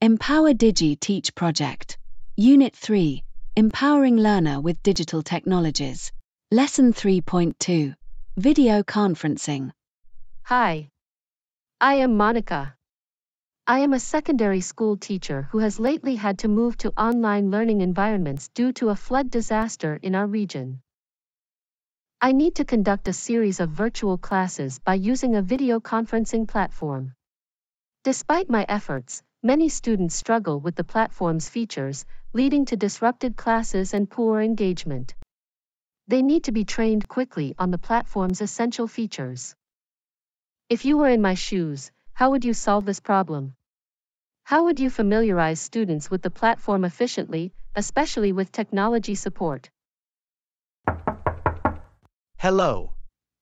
Empower Digi Teach Project. Unit 3, Empowering Learner with Digital Technologies. Lesson 3.2, Video Conferencing. Hi, I am Monica. I am a secondary school teacher who has lately had to move to online learning environments due to a flood disaster in our region. I need to conduct a series of virtual classes by using a video conferencing platform. Despite my efforts, many students struggle with the platform's features, leading to disrupted classes and poor engagement. They need to be trained quickly on the platform's essential features. If you were in my shoes, how would you solve this problem? How would you familiarize students with the platform efficiently, especially with technology support? Hello,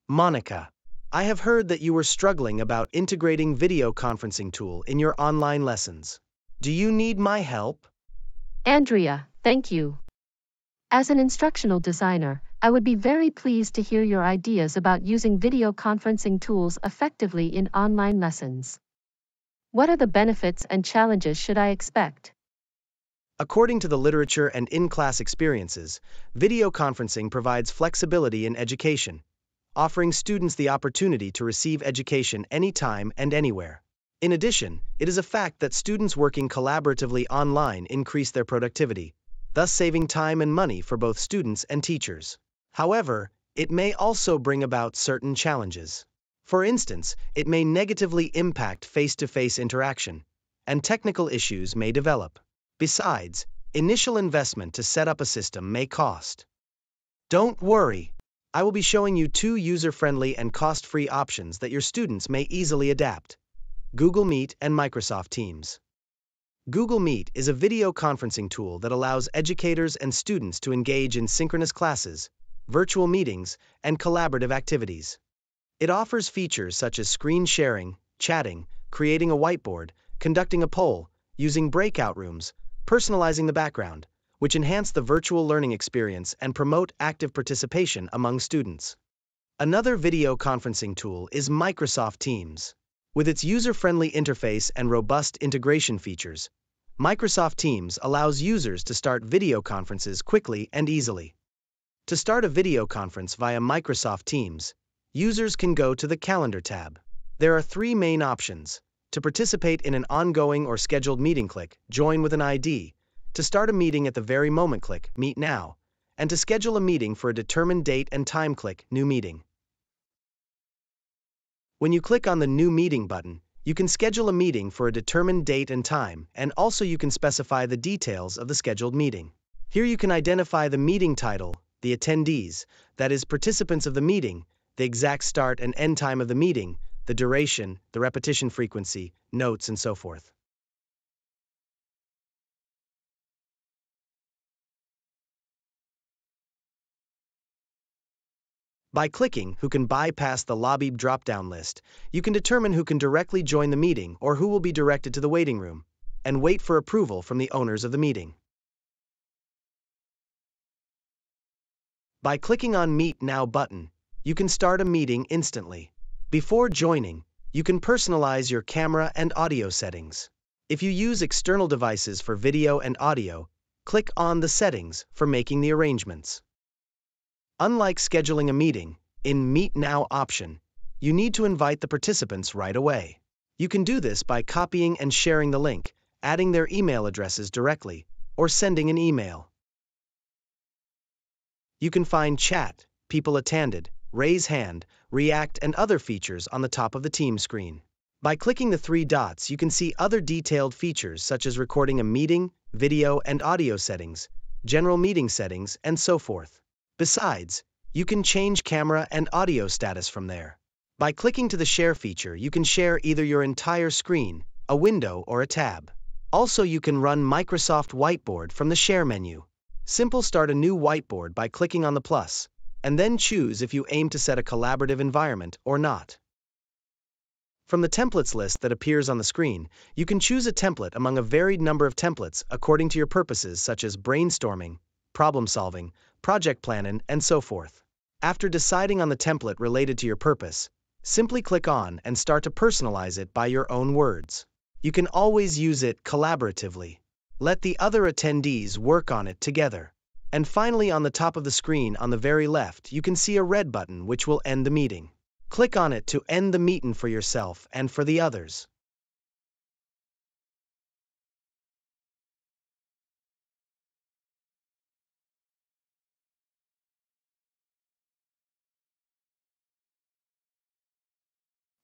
Monica. I have heard that you were struggling about integrating video conferencing tool in your online lessons. Do you need my help? Andrea, thank you. As an instructional designer, I would be very pleased to hear your ideas about using video conferencing tools effectively in online lessons. What are the benefits and challenges should I expect? According to the literature and in-class experiences, video conferencing provides flexibility in education, offering students the opportunity to receive education anytime and anywhere. In addition, it is a fact that students working collaboratively online increase their productivity, thus saving time and money for both students and teachers. However, it may also bring about certain challenges. For instance, it may negatively impact face-to-face interaction, and technical issues may develop. Besides, initial investment to set up a system may cost. Don't worry. I will be showing you two user-friendly and cost-free options that your students may easily adapt: Google Meet and Microsoft Teams. Google Meet is a video conferencing tool that allows educators and students to engage in synchronous classes, virtual meetings, and collaborative activities. It offers features such as screen sharing, chatting, creating a whiteboard, conducting a poll, using breakout rooms, personalizing the background, which enhance the virtual learning experience and promote active participation among students. Another video conferencing tool is Microsoft Teams. With its user-friendly interface and robust integration features, Microsoft Teams allows users to start video conferences quickly and easily. To start a video conference via Microsoft Teams, users can go to the Calendar tab. There are three main options: to participate in an ongoing or scheduled meeting, click Join with an ID, to start a meeting at the very moment, click Meet Now, and to schedule a meeting for a determined date and time, click New Meeting. When you click on the New Meeting button, you can schedule a meeting for a determined date and time, and also you can specify the details of the scheduled meeting. Here you can identify the meeting title, the attendees, that is, participants of the meeting, the exact start and end time of the meeting, the duration, the repetition frequency, notes, and so forth. By clicking Who can bypass the lobby drop-down list, you can determine who can directly join the meeting or who will be directed to the waiting room, and wait for approval from the owners of the meeting. By clicking on Meet Now button, you can start a meeting instantly. Before joining, you can personalize your camera and audio settings. If you use external devices for video and audio, click on the Settings for making the arrangements. Unlike scheduling a meeting, in Meet Now option, you need to invite the participants right away. You can do this by copying and sharing the link, adding their email addresses directly, or sending an email. You can find chat, people attended, raise hand, react, and other features on the top of the team screen. By clicking the three dots, you can see other detailed features such as recording a meeting, video and audio settings, general meeting settings, and so forth. Besides, you can change camera and audio status from there. By clicking to the Share feature, you can share either your entire screen, a window, or a tab. Also, you can run Microsoft Whiteboard from the Share menu. Simple: start a new whiteboard by clicking on the plus, and then choose if you aim to set a collaborative environment or not. From the templates list that appears on the screen, you can choose a template among a varied number of templates according to your purposes, such as brainstorming, problem solving, project planning, and so forth. After deciding on the template related to your purpose, simply click on and start to personalize it by your own words. You can always use it collaboratively. Let the other attendees work on it together. And finally, on the top of the screen on the very left, you can see a red button which will end the meeting. Click on it to end the meeting for yourself and for the others.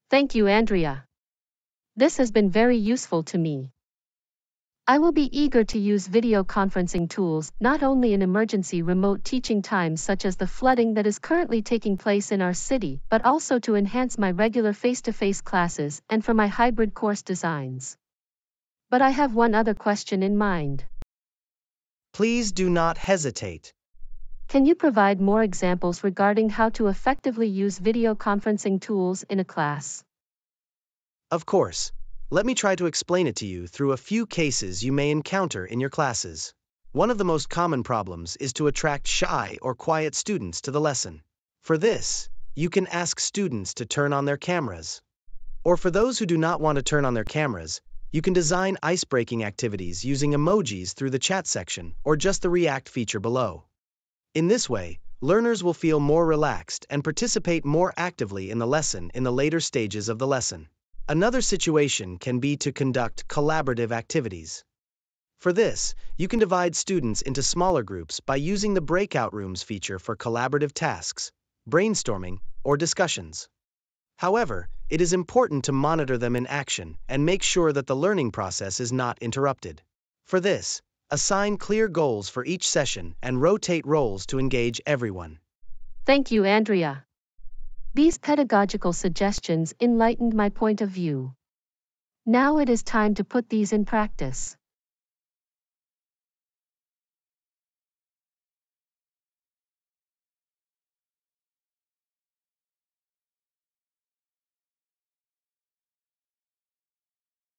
Thank you, Andrea. This has been very useful to me. I will be eager to use video conferencing tools not only in emergency remote teaching times such as the flooding that is currently taking place in our city, but also to enhance my regular face-to-face classes and for my hybrid course designs. But I have one other question in mind. Please do not hesitate. Can you provide more examples regarding how to effectively use video conferencing tools in a class? Of course. Let me try to explain it to you through a few cases you may encounter in your classes. One of the most common problems is to attract shy or quiet students to the lesson. For this, you can ask students to turn on their cameras. Or for those who do not want to turn on their cameras, you can design ice-breaking activities using emojis through the chat section or just the React feature below. In this way, learners will feel more relaxed and participate more actively in the lesson in the later stages of the lesson. Another situation can be to conduct collaborative activities. For this, you can divide students into smaller groups by using the breakout rooms feature for collaborative tasks, brainstorming, or discussions. However, it is important to monitor them in action and make sure that the learning process is not interrupted. For this, assign clear goals for each session and rotate roles to engage everyone. Thank you, Andrea. These pedagogical suggestions enlightened my point of view. Now it is time to put these in practice.